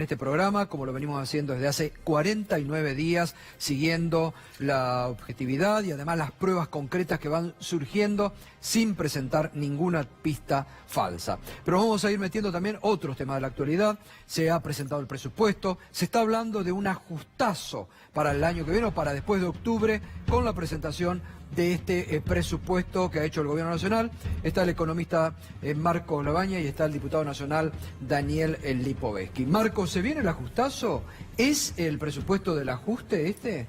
en este programa, como lo venimos haciendo desde hace 49 días, siguiendo la objetividad y además las pruebas concretas que van surgiendo sin presentar ninguna pista falsa. Pero vamos a ir metiendo también otros temas de la actualidad. Se ha presentado el presupuesto, se está hablando de un ajustazo para el año que viene o para después de octubre con la presentación de este presupuesto que ha hecho el Gobierno Nacional. Está el economista Marco Labaña y está el diputado nacional Daniel Lipovetsky. Marco, ¿se viene el ajustazo? ¿Es el presupuesto del ajuste este?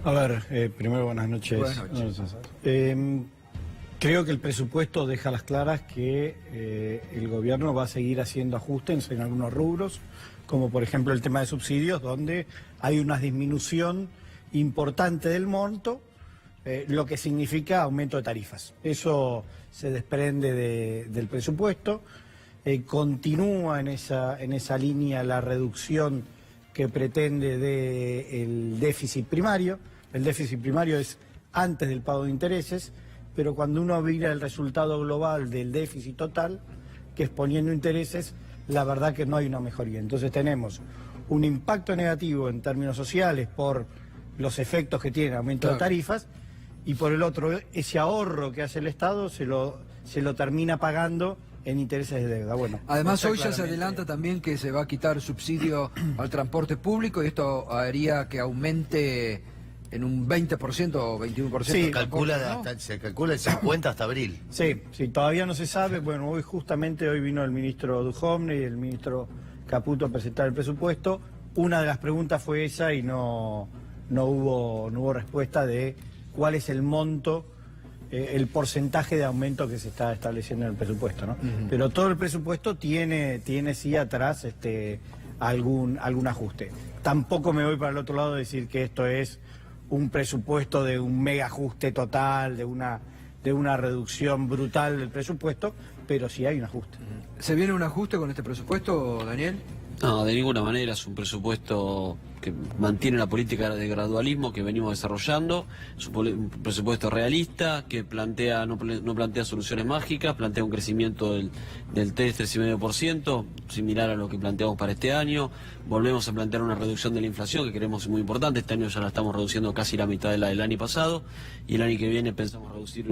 A ver, primero buenas noches. Buenas noches. Creo que el presupuesto deja a las claras que el gobierno va a seguir haciendo ajustes en algunos rubros, como por ejemplo el tema de subsidios, donde hay una disminución importante del monto, lo que significa aumento de tarifas. Eso se desprende del presupuesto. Continúa en esa línea la reducción que pretende del déficit primario. El déficit primario es antes del pago de intereses, pero cuando uno mira el resultado global del déficit total, que es poniendo intereses, la verdad que no hay una mejoría. Entonces tenemos un impacto negativo en términos sociales por los efectos que tiene el aumento de tarifas, y por el otro, ese ahorro que hace el Estado se lo termina pagando en intereses de deuda. Bueno, además hoy ya se adelanta también que se va a quitar subsidio al transporte público y esto haría que aumente en un 20% o 21%. Sí, se calcula el 50 hasta abril. Sí, todavía no se sabe. Bueno, hoy vino el ministro Duhovne y el ministro Caputo a presentar el presupuesto. Una de las preguntas fue esa y no hubo respuesta de cuál es el monto, el porcentaje de aumento que se está estableciendo en el presupuesto, ¿no? Pero todo el presupuesto tiene sí atrás algún ajuste. Tampoco me voy para el otro lado a decir que esto es un presupuesto de un mega ajuste total, de una reducción brutal del presupuesto, pero sí hay un ajuste. ¿Se viene un ajuste con este presupuesto, Daniel? No, de ninguna manera. Es un presupuesto que mantiene la política de gradualismo que venimos desarrollando. Es un presupuesto realista que no plantea soluciones mágicas, plantea un crecimiento del 3,5%, similar a lo que planteamos para este año. Volvemos a plantear una reducción de la inflación que creemos muy importante. Este año ya la estamos reduciendo casi la mitad de la del año pasado, y el año que viene pensamos reducir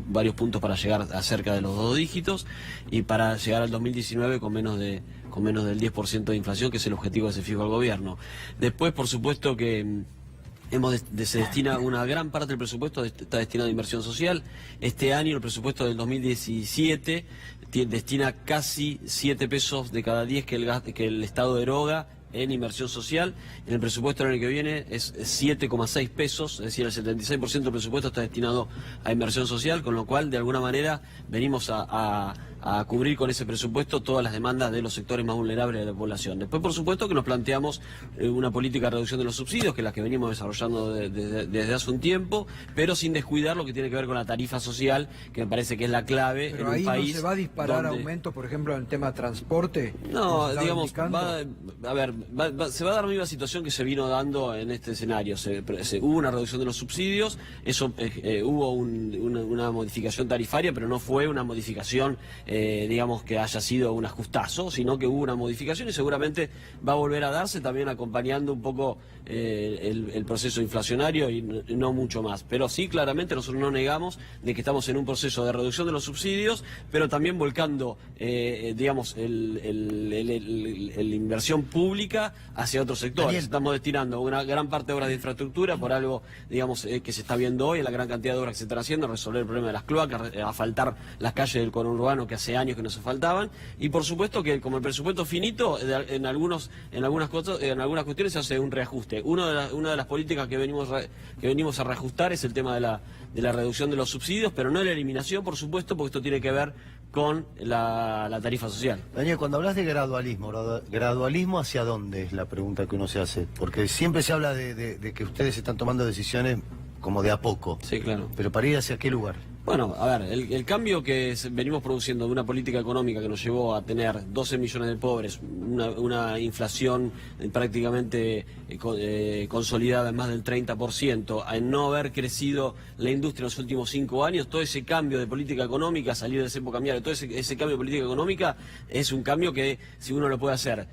varios puntos para llegar a cerca de los 2 dígitos, y para llegar al 2019 con menos del 10% de inflación, que es el objetivo que se fijó el gobierno. Después, por supuesto que se destina una gran parte del presupuesto, está destinado a inversión social. Este año el presupuesto del 2017 destina casi 7 pesos de cada 10 que el Estado eroga en inversión social. En el presupuesto del año que viene es 7,6 pesos, es decir, el 76% del presupuesto está destinado a inversión social, con lo cual de alguna manera venimos a cubrir con ese presupuesto todas las demandas de los sectores más vulnerables de la población. Después, por supuesto, que nos planteamos una política de reducción de los subsidios, que es la que venimos desarrollando desde hace un tiempo, pero sin descuidar lo que tiene que ver con la tarifa social, que me parece que es la clave en un país. ¿Pero ahí no se va a disparar aumentos, por ejemplo, en el tema de transporte? No, digamos, se va a dar la misma situación que se vino dando en este escenario. Hubo una reducción de los subsidios, hubo una modificación tarifaria, pero no fue una modificación digamos que haya sido un ajustazo, sino que hubo una modificación y seguramente va a volver a darse, también acompañando un poco el proceso inflacionario y no mucho más. Pero sí, claramente nosotros no negamos de que estamos en un proceso de reducción de los subsidios, pero también volcando digamos la inversión pública hacia otros sectores. Daniel. Estamos destinando una gran parte de obras de infraestructura por algo, digamos, que se está viendo hoy, en la gran cantidad de obras que se están haciendo, resolver el problema de las cloacas, asfaltar las calles del conurbano que hace años que nos faltaban, y por supuesto que como el presupuesto finito, en algunas cuestiones se hace un reajuste. Una de las políticas que venimos a reajustar es el tema de la reducción de los subsidios, pero no la eliminación, por supuesto, porque esto tiene que ver con la tarifa social. Daniel, cuando hablas de ¿gradualismo hacia dónde es la pregunta que uno se hace? Porque siempre se habla de que ustedes están tomando decisiones como de a poco. Sí, claro. Pero para ir hacia qué lugar. Bueno, a ver, el cambio que venimos produciendo de una política económica que nos llevó a tener 12 millones de pobres, una inflación prácticamente consolidada en más del 30%, a no haber crecido la industria en los últimos 5 años, todo ese cambio de política económica, salir de ese época cambiaria, todo ese cambio de política económica es un cambio que si uno lo puede hacer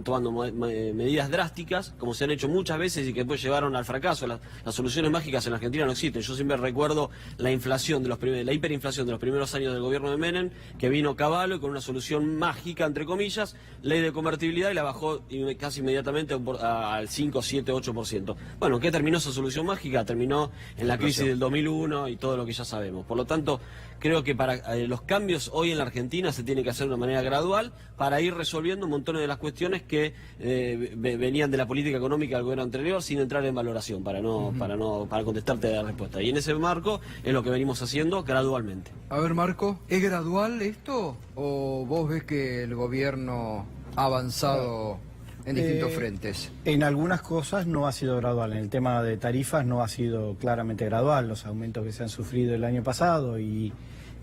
tomando medidas drásticas, como se han hecho muchas veces y que después llevaron al fracaso, las soluciones mágicas en la Argentina no existen. Yo siempre recuerdo la inflación la hiperinflación de los primeros años del gobierno de Menem, que vino Cavallo y con una solución mágica, entre comillas, ley de convertibilidad, y la bajó casi inmediatamente al 5, 7, 8%. Bueno, ¿qué terminó esa solución mágica? Terminó en la crisis del 2001 y todo lo que ya sabemos. Por lo tanto, creo que para los cambios hoy en la Argentina se tiene que hacer de una manera gradual para ir resolviendo un montón de las cuestiones que venían de la política económica del gobierno anterior, sin entrar en valoración, para contestarte la respuesta. Y en ese marco es lo que venimos haciendo gradualmente. A ver, Marco, ¿es gradual esto o vos ves que el gobierno ha avanzado en distintos frentes? En algunas cosas no ha sido gradual. En el tema de tarifas no ha sido claramente gradual. Los aumentos que se han sufrido el año pasado y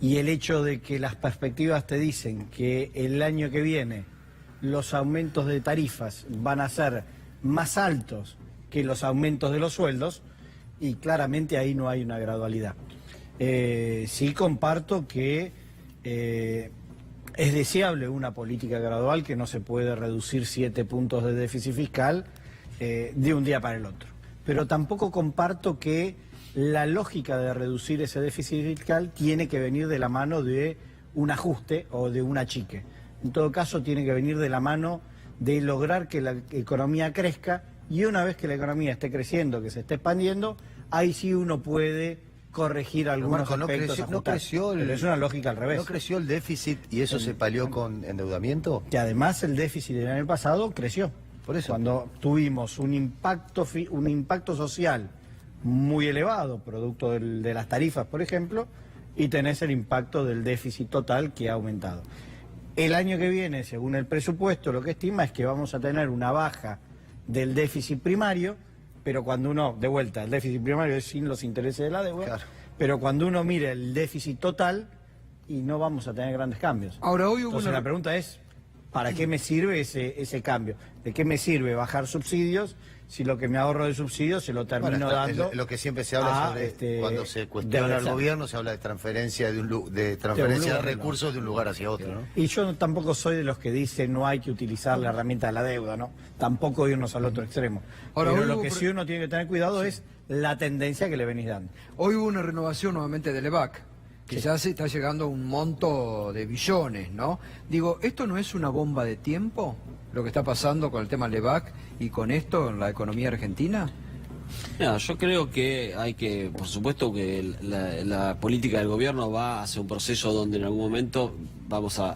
el hecho de que las perspectivas te dicen que el año que viene los aumentos de tarifas van a ser más altos que los aumentos de los sueldos, y claramente ahí no hay una gradualidad. Sí comparto que es deseable una política gradual, que no se puede reducir 7 puntos de déficit fiscal de un día para el otro. Pero tampoco comparto que la lógica de reducir ese déficit fiscal tiene que venir de la mano de un ajuste o de un achique. En todo caso, tiene que venir de la mano de lograr que la economía crezca, y una vez que la economía esté creciendo, que se esté expandiendo, ahí sí uno puede corregir algunos aspectos. Pero es una lógica al revés. ¿No creció el déficit y eso se palió con endeudamiento? Que además el déficit del año pasado creció. Por eso. Cuando tuvimos un impacto social muy elevado, producto de las tarifas, por ejemplo, y tenés el impacto del déficit total que ha aumentado. El año que viene, según el presupuesto, lo que estima es que vamos a tener una baja del déficit primario, pero cuando uno, de vuelta, el déficit primario es sin los intereses de la deuda, claro. Pero cuando uno mira el déficit total, y no vamos a tener grandes cambios. Ahora, hoy hubo Entonces la pregunta es, ¿para qué me sirve ese cambio? ¿De qué me sirve bajar subsidios si lo que me ahorro de subsidios se lo termino dando? Lo que siempre se habla sobre cuando se cuestiona al gobierno, se habla de transferencia de recursos de un lugar hacia otro, ¿no? Y yo tampoco soy de los que dicen no hay que utilizar la herramienta de la deuda, ¿no? Tampoco irnos al otro extremo. Ahora, pero lo que sí uno tiene que tener cuidado es la tendencia que le venís dando. Hoy hubo una renovación nuevamente del EVAC, que ya se está llegando a un monto de billones, ¿no? Digo, ¿esto no es una bomba de tiempo, lo que está pasando con el tema del EVAC y con esto en la economía argentina? Mira, yo creo que hay que, por supuesto que la política del gobierno va hacia un proceso donde en algún momento vamos a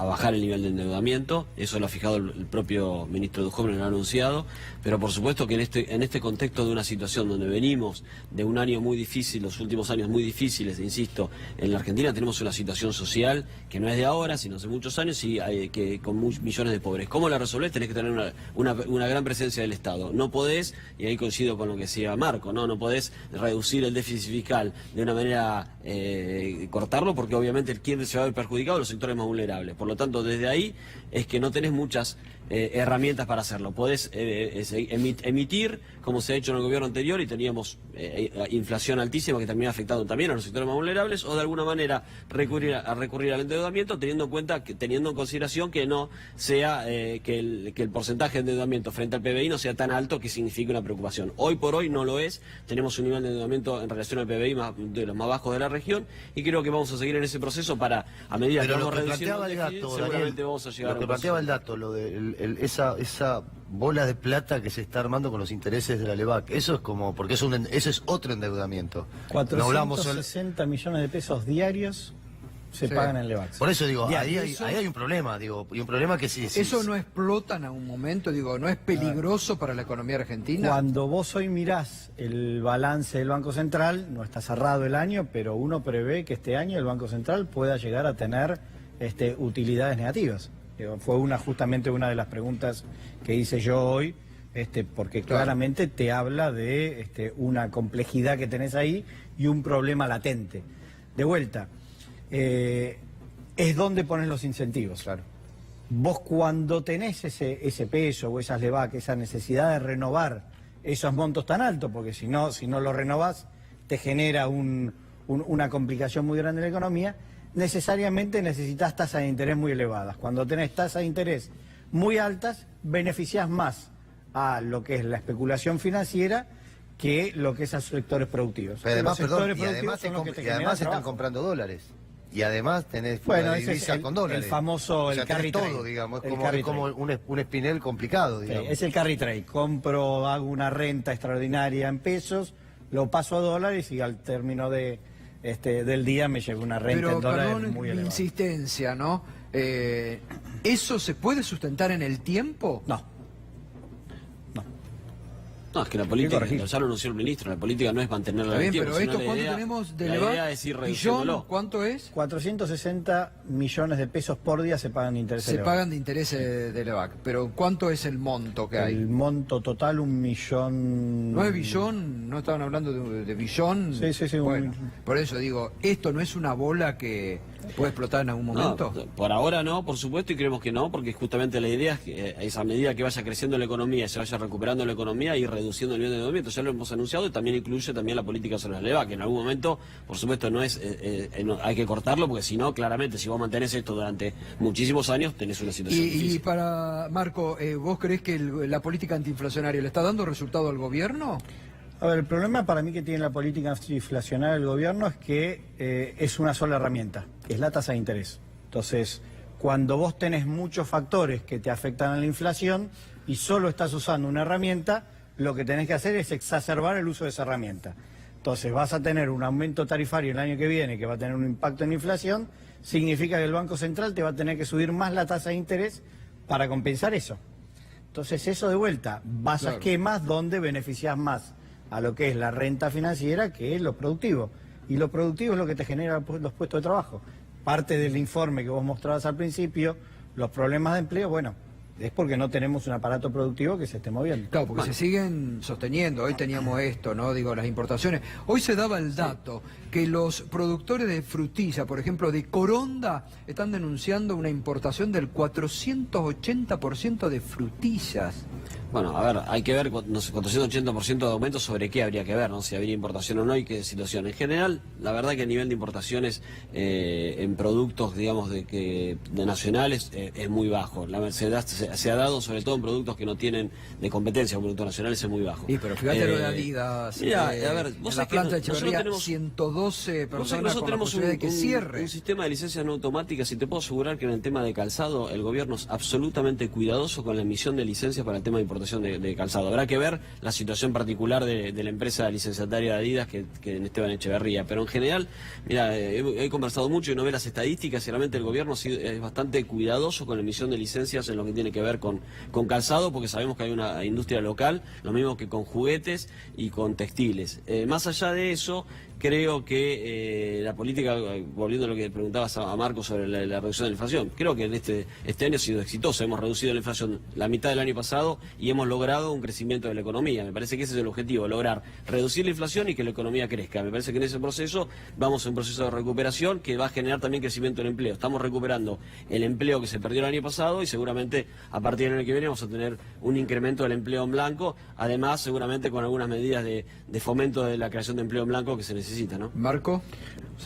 bajar el nivel de endeudamiento. Eso lo ha fijado el propio ministro Duhovne, lo ha anunciado, pero por supuesto que en este contexto de una situación donde venimos de un año muy difícil, los últimos años muy difíciles, insisto, en la Argentina tenemos una situación social que no es de ahora, sino hace muchos años, y que con millones de pobres. ¿Cómo la resolvés? Tenés que tener una gran presencia del Estado. No podés, y ahí coincido con lo que decía Marco, no podés reducir el déficit fiscal de una manera, cortarlo, porque obviamente quien se va a ver perjudicado los sectores más vulnerables. Por lo tanto, desde ahí es que no tenés muchas herramientas para hacerlo. Podés emitir, como se ha hecho en el gobierno anterior, y teníamos inflación altísima que termina afectando también a los sectores más vulnerables, o de alguna manera recurrir al endeudamiento, teniendo en consideración que no sea que el porcentaje de endeudamiento frente al PBI no sea tan alto que signifique una preocupación. Hoy por hoy no lo es. Tenemos un nivel de endeudamiento en relación al PBI de los más bajos de la región, y creo que vamos a seguir en ese proceso para, a medida que vamos reduciendo el déficit, seguramente vamos a llegar a un proceso. Lo que planteaba el dato, lo de esa bola de plata que se está armando con los intereses de la LEVAC, eso es como, porque eso es otro endeudamiento. 460 millones de pesos diarios se pagan en LEVAC. Por eso digo, ahí hay un problema, y un problema que sí. ¿Eso no explota en algún momento? Digo, ¿no es peligroso para la economía argentina? Cuando vos hoy mirás el balance del Banco Central, no está cerrado el año, pero uno prevé que este año el Banco Central pueda llegar a tener utilidades negativas. Fue justamente una de las preguntas que hice yo hoy, porque claramente te habla de una complejidad que tenés ahí y un problema latente. De vuelta, es donde pones los incentivos. Claro. Vos cuando tenés ese peso o esas LEVAC, esa necesidad de renovar esos montos tan altos, porque si no lo renovás, te genera una complicación muy grande en la economía, necesariamente necesitas tasas de interés muy elevadas. Cuando tenés tasas de interés muy altas, beneficiás más a lo que es la especulación financiera que lo que es a sus sectores productivos. Pero además, Los sectores y además, productivos son los que te y además generan están trabajo. comprando dólares. Y además tenés fuga Bueno, de ese es divisa con dólares. el famoso, O sea, el carry tenés trade. todo, digamos. El Es carry como un espinel complicado, Sí, digamos. es el carry trade. Compro, hago una renta extraordinaria en pesos, lo paso a dólares y al término del día me llega una renta Pero, en dólares perdón, muy mi elevada. insistencia, ¿no? ¿Eso se puede sustentar en el tiempo? No. No, es que la política, corregir. ya lo anunció el ministro, la política no es mantenerla Está en el bien, tiempo. pero sino esto, la ¿cuánto idea- tenemos de La idea LEVAC? es ir ¿Billón? reduciéndolo. ¿Cuánto es? 460 millones de pesos por día se pagan de interés Se elevado. pagan de intereses de LEVAC, pero ¿cuánto es el monto que hay? El monto total, 1.000.000... ¿No es billón? ¿No estaban hablando de billón? Sí, Bueno, por eso digo, ¿esto no es una bola que puede explotar en algún No, momento? por ahora no, por supuesto, y creemos que no, porque justamente la idea es que a medida que vaya creciendo la economía y se vaya recuperando la economía y reduciendo el nivel de endeudamiento, ya lo hemos anunciado, y también incluye también la política sobre la LEVAC, que en algún momento, por supuesto, no es hay que cortarlo, porque si no, claramente, si vos mantenés esto durante muchísimos años, tenés una situación Y difícil. para Marco, ¿vos creés que la política antiinflacionaria le está dando resultado al gobierno? A ver, el problema para mí que tiene la política inflacionaria del gobierno es que es una sola herramienta, que es la tasa de interés. Entonces, cuando vos tenés muchos factores que te afectan a la inflación y solo estás usando una herramienta, lo que tenés que hacer es exacerbar el uso de esa herramienta. Entonces, vas a tener un aumento tarifario el año que viene que va a tener un impacto en la inflación, significa que el Banco Central te va a tener que subir más la tasa de interés para compensar eso. Entonces, eso de vuelta, vas a esquemas donde beneficias más a lo que es la renta financiera que es lo productivo. Y lo productivo es lo que te genera los puestos de trabajo. Parte del informe que vos mostrabas al principio, los problemas de empleo, bueno, es porque no tenemos un aparato productivo que se esté moviendo. Claro, porque se siguen sosteniendo. Hoy teníamos esto, ¿no? Digo, las importaciones. Hoy se daba el dato que los productores de frutilla, por ejemplo, de Coronda, están denunciando una importación del 480% de frutillas. Bueno, a ver, hay que ver, no sé, 480% de aumento, sobre qué habría que ver, ¿no? Si habría importación o no y qué situación. En general, la verdad que a nivel de importaciones en productos, digamos, de nacionales es muy bajo. Se ha dado sobre todo en productos que no tienen de competencia, productos nacionales es muy bajo. Sí, pero fíjate lo de Adidas. Mira, a ver, en vos la sabés que planta de nosotros Echeverría, tenemos- 112 personas con la Nosotros tenemos posibilidad de que cierre. un sistema de licencias no automáticas y te puedo asegurar que en el tema de calzado el gobierno es absolutamente cuidadoso con la emisión de licencias para el tema de importación de calzado. Habrá que ver la situación particular de la empresa licenciataria de Adidas que en Esteban Echeverría, pero en general, mira, he conversado mucho y no ve las estadísticas y realmente el gobierno es bastante cuidadoso con la emisión de licencias en lo que tiene que ver con calzado, porque sabemos que hay una industria local, lo mismo que con juguetes y con textiles. Más allá de eso, creo que la política, volviendo a lo que preguntabas a Marco sobre la reducción de la inflación, creo que en este año ha sido exitoso. Hemos reducido la inflación la mitad del año pasado y hemos logrado un crecimiento de la economía. Me parece que ese es el objetivo, lograr reducir la inflación y que la economía crezca. Me parece que en ese proceso vamos a un proceso de recuperación que va a generar también crecimiento del empleo. Estamos recuperando el empleo que se perdió el año pasado y seguramente a partir del año que viene vamos a tener un incremento del empleo en blanco, además seguramente con algunas medidas de fomento de la creación de empleo en blanco que se necesita, ¿no? Marco.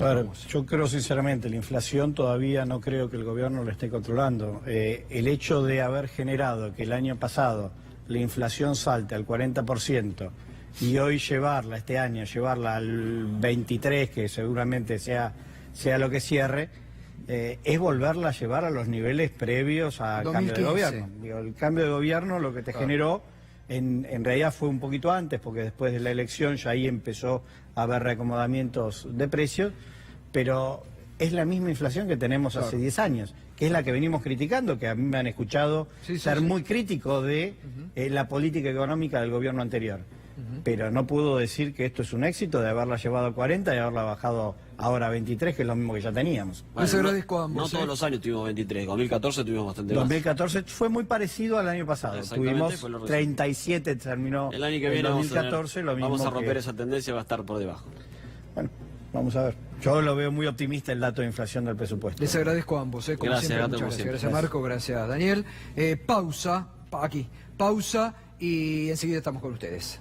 A ver, yo creo sinceramente, la inflación todavía no creo que el gobierno la esté controlando. El hecho de haber generado que el año pasado la inflación salte al 40% y hoy este año llevarla al 23%, que seguramente sea lo que cierre, es volverla a llevar a los niveles previos al cambio de 2015. gobierno. Digo, el cambio de gobierno lo que te generó, en realidad fue un poquito antes, porque después de la elección ya ahí empezó a haber reacomodamientos de precios, pero es la misma inflación que tenemos hace 10 años, que es la que venimos criticando, que a mí me han escuchado ser muy crítico de la política económica del gobierno anterior. Pero no puedo decir que esto es un éxito de haberla llevado a 40 y haberla bajado ahora a 23, que es lo mismo que ya teníamos. Les agradezco a ambos, No todos los años tuvimos 23, 2014 tuvimos bastante más. 2014 fue muy parecido al año pasado. Exactamente, Tuvimos fue lo reciente. 37, terminó El año que viene 2014, lo mismo vamos a romper que... esa tendencia, va a estar por debajo. Bueno, Vamos a ver. Yo lo veo muy optimista el dato de inflación del presupuesto. Les agradezco a ambos, como Gracias, siempre, Gato, muchas como gracias. siempre. Gracias Marco, gracias Daniel. Pausa y enseguida estamos con ustedes.